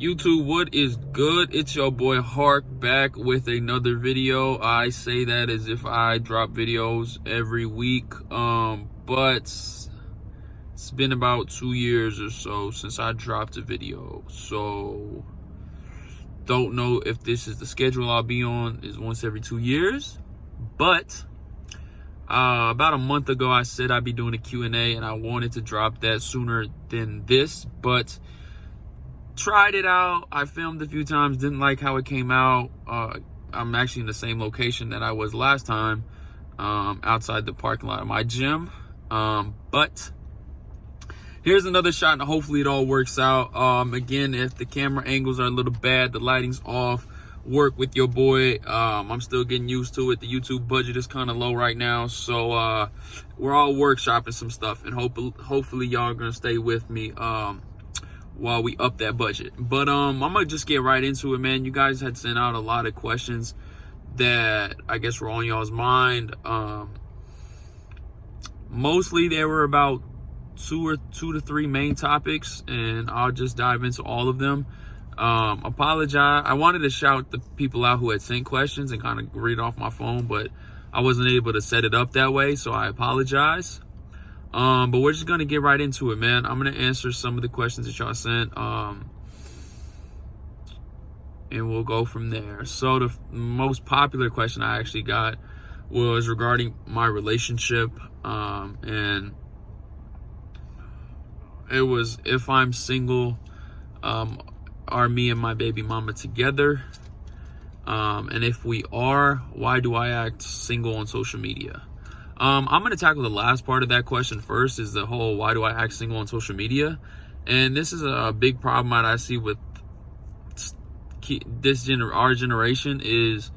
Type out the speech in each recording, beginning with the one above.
YouTube, what is good? It's your boy Hark back with another video. I say that as if I drop videos every week, but it's been about 2 years or so since I dropped a video, so don't know if this is the schedule I'll be on, is once every 2 years, but about a month ago I said I'd be doing a Q&A, and I wanted to drop that sooner than this, but tried it out. I filmed a few times, didn't like how it came out. I'm actually in the same location that I was last time, outside the parking lot of my gym, but here's another shot, and hopefully it all works out. Again, if the camera angles are a little bad, the lighting's off, work with your boy. I'm still getting used to it. The YouTube budget is kind of low right now, so we're all workshopping some stuff, and hopefully y'all are gonna stay with me while we up that budget. But I'm gonna just get right into it, man. You guys had sent out a lot of questions that I guess were on y'all's mind. Mostly they were about two to three main topics, and I'll just dive into all of them. Apologize. I wanted to shout the people out who had sent questions and kind of read off my phone, but I wasn't able to set it up that way, so I apologize. But we're just gonna get right into it, man. I'm gonna answer some of the questions that y'all sent, and we'll go from there. So the most popular question I actually got was regarding my relationship, and it was, if I'm single, are me and my baby mama together? And if we are, why do I act single on social media? I'm going to tackle the last part of that question first, is the whole why do I act single on social media? And this is a big problem that I see with our generation, is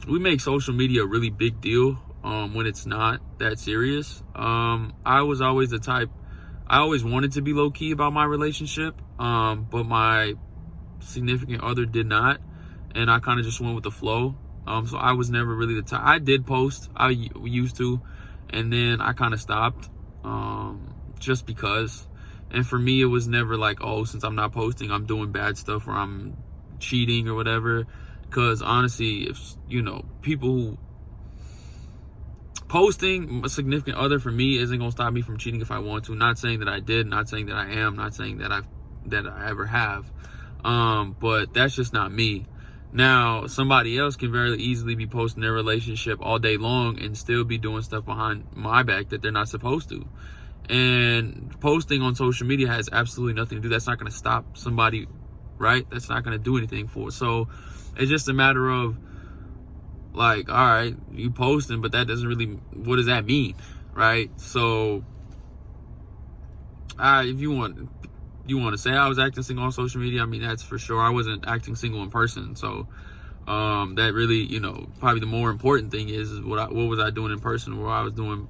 we make social media a really big deal when it's not that serious. I was always the type, I always wanted to be low-key about my relationship, but my significant other did not, and I kind of just went with the flow. So I was never really the type. I did post, I used to, and then I kind of stopped, just because. And for me, it was never like, oh, since I'm not posting, I'm doing bad stuff or I'm cheating or whatever. Because honestly, if people who posting a significant other for me isn't gonna stop me from cheating if I want to. Not saying that I did, not saying that I am, not saying that I ever have, but that's just not me. Now, somebody else can very easily be posting their relationship all day long and still be doing stuff behind my back that they're not supposed to. And posting on social media has absolutely nothing to do. That's not going to stop somebody, right? That's not going to do anything for it. So it's just a matter of, like, all right, you posting, but that doesn't really, what does that mean, right? So if you want to say I was acting single on social media, I mean, that's for sure. I wasn't acting single in person, so that really, probably the more important thing is what was I doing in person, what I was doing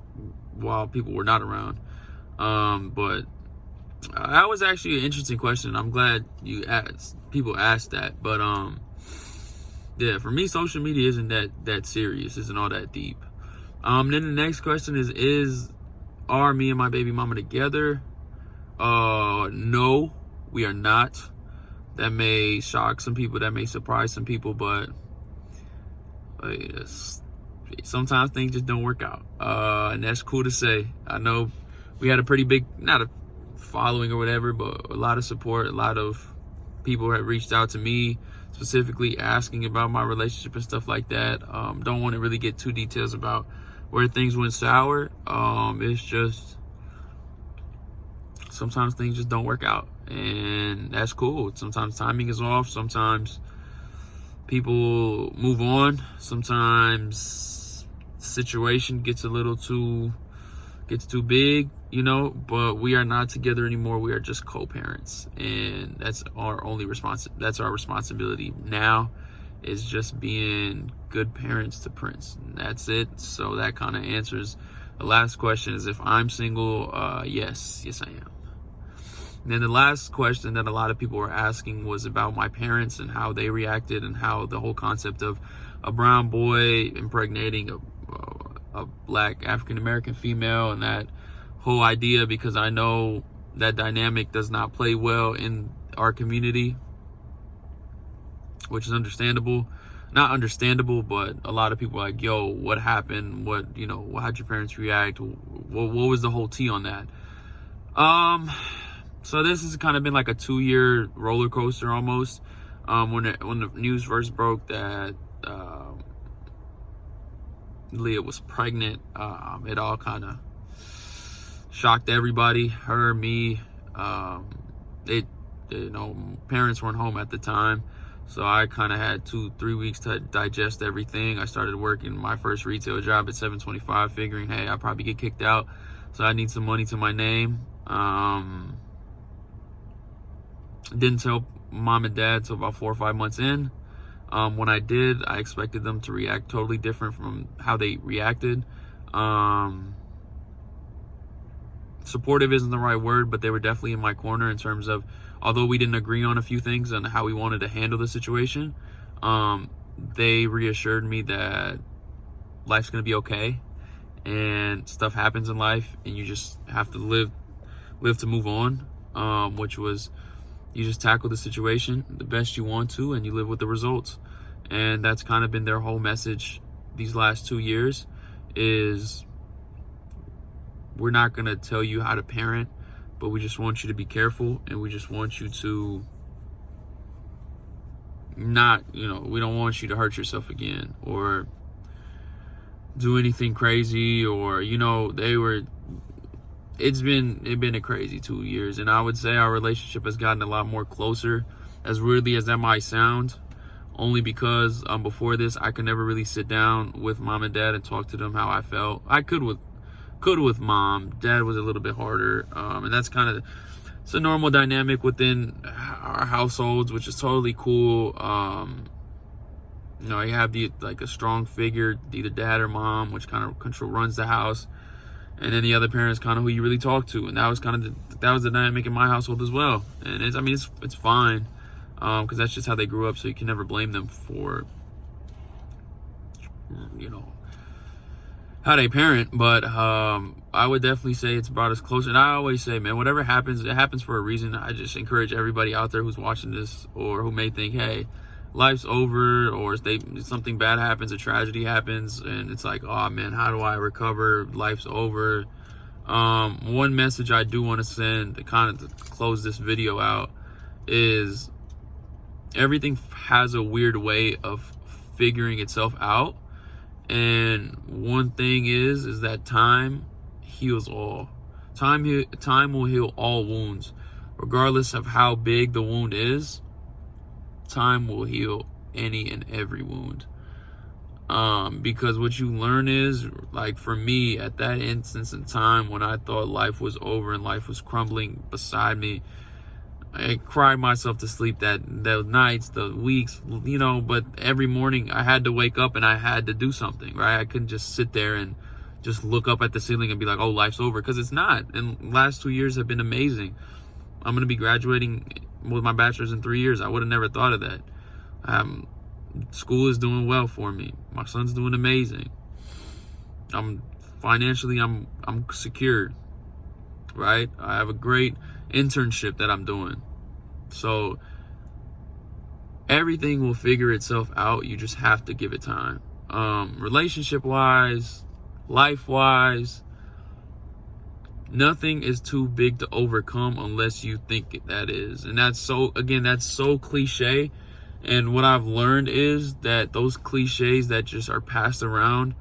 while people were not around. But that was actually an interesting question. I'm glad people asked that. But yeah, for me, social media isn't that serious, isn't all that deep. Then the next question is are me and my baby mama together? No, we are not. That may shock some people, that may surprise some people, but sometimes things just don't work out, and that's cool to say. I know we had a pretty big, not a following or whatever, but a lot of support. A lot of people have reached out to me specifically asking about my relationship and stuff like that. Don't want to really get too details about where things went sour. It's just sometimes things just don't work out, and that's cool. Sometimes timing is off. Sometimes people move on. Sometimes the situation gets too big, but we are not together anymore. We are just co-parents, and that's our responsibility now, is just being good parents to Prince, and that's it. So that kind of answers the last question, is if I'm single. Yes I am. And then the last question that a lot of people were asking was about my parents and how they reacted, and how the whole concept of a brown boy impregnating a black African-American female, and that whole idea, because I know that dynamic does not play well in our community, which is understandable. Not understandable, but a lot of people are like, yo, what happened? What, you know, how'd your parents react? What was the whole tea on that? So this has kind of been like a 2-year roller coaster almost. When the news first broke that Leah was pregnant, it all kind of shocked everybody, her, me. Parents weren't home at the time, so I kind of had 2-3 weeks to digest everything. I started working my first retail job at 725, figuring, hey, I'll probably get kicked out, so I need some money to my name. Didn't tell mom and dad till about 4 or 5 months in. When I did, I expected them to react totally different from how they reacted. Supportive isn't the right word, but they were definitely in my corner in terms of, although we didn't agree on a few things and how we wanted to handle the situation, they reassured me that life's going to be okay and stuff happens in life and you just have to live to move on, which was, you just tackle the situation the best you want to and you live with the results. And that's kind of been their whole message these last 2 years, is we're not going to tell you how to parent, but we just want you to be careful, and we just want you to not, we don't want you to hurt yourself again or do anything crazy, or, it's been a crazy 2 years, and I would say our relationship has gotten a lot more closer, as weirdly as that might sound, only because before this I could never really sit down with mom and dad and talk to them how I felt. I could with mom. Dad was a little bit harder, and that's kind of, it's a normal dynamic within our households, which is totally cool. You have a strong figure, either dad or mom, which kind of runs the house. And then the other parent is kind of who you really talk to, and that was kind of the dynamic in my household as well. And it's fine, because that's just how they grew up. So you can never blame them for, how they parent. But I would definitely say it's brought us closer. And I always say, man, whatever happens, it happens for a reason. I just encourage everybody out there who's watching this or who may think, hey, life's over, or something bad happens, a tragedy happens, and it's like, oh man, how do I recover? Life's over. One message I do want to send to kind of close this video out is everything has a weird way of figuring itself out, and one thing is that time heals all. Time will heal all wounds, regardless of how big the wound is. Time will heal any and every wound, because what you learn is, like for me at that instance in time when I thought life was over and life was crumbling beside me, I cried myself to sleep the nights, the weeks, but every morning I had to wake up and I had to do something, right? I couldn't just sit there and just look up at the ceiling and be like, oh, life's over, because it's not. And the last 2 years have been amazing. I'm going to be graduating with my bachelor's in 3 years. I would have never thought of that. School is doing well for me. My son's doing amazing. I'm financially secure, right? I have a great internship that I'm doing. So everything will figure itself out. You just have to give it time. Relationship wise, life wise, nothing is too big to overcome unless you think that is. And that's so cliche. And what I've learned is that those cliches that just are passed around,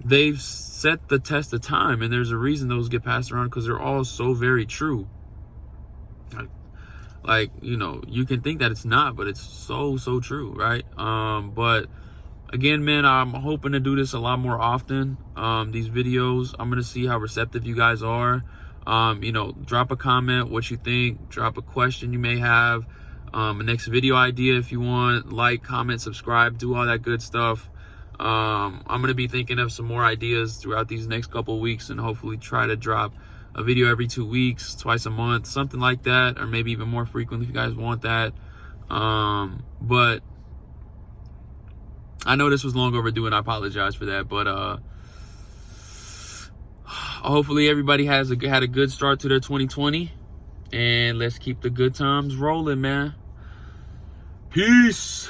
they've set the test of time. And there's a reason those get passed around, because they're all so very true. You can think that it's not, but it's so true, right? But again, man, I'm hoping to do this a lot more often. These videos, I'm going to see how receptive you guys are. Drop a comment, what you think, drop a question you may have, a next video idea if you want, like, comment, subscribe, do all that good stuff. I'm going to be thinking of some more ideas throughout these next couple of weeks, and hopefully try to drop a video every 2 weeks, twice a month, something like that, or maybe even more frequently if you guys want that. But I know this was long overdue, and I apologize for that. But hopefully everybody had a good start to their 2020. And let's keep the good times rolling, man. Peace.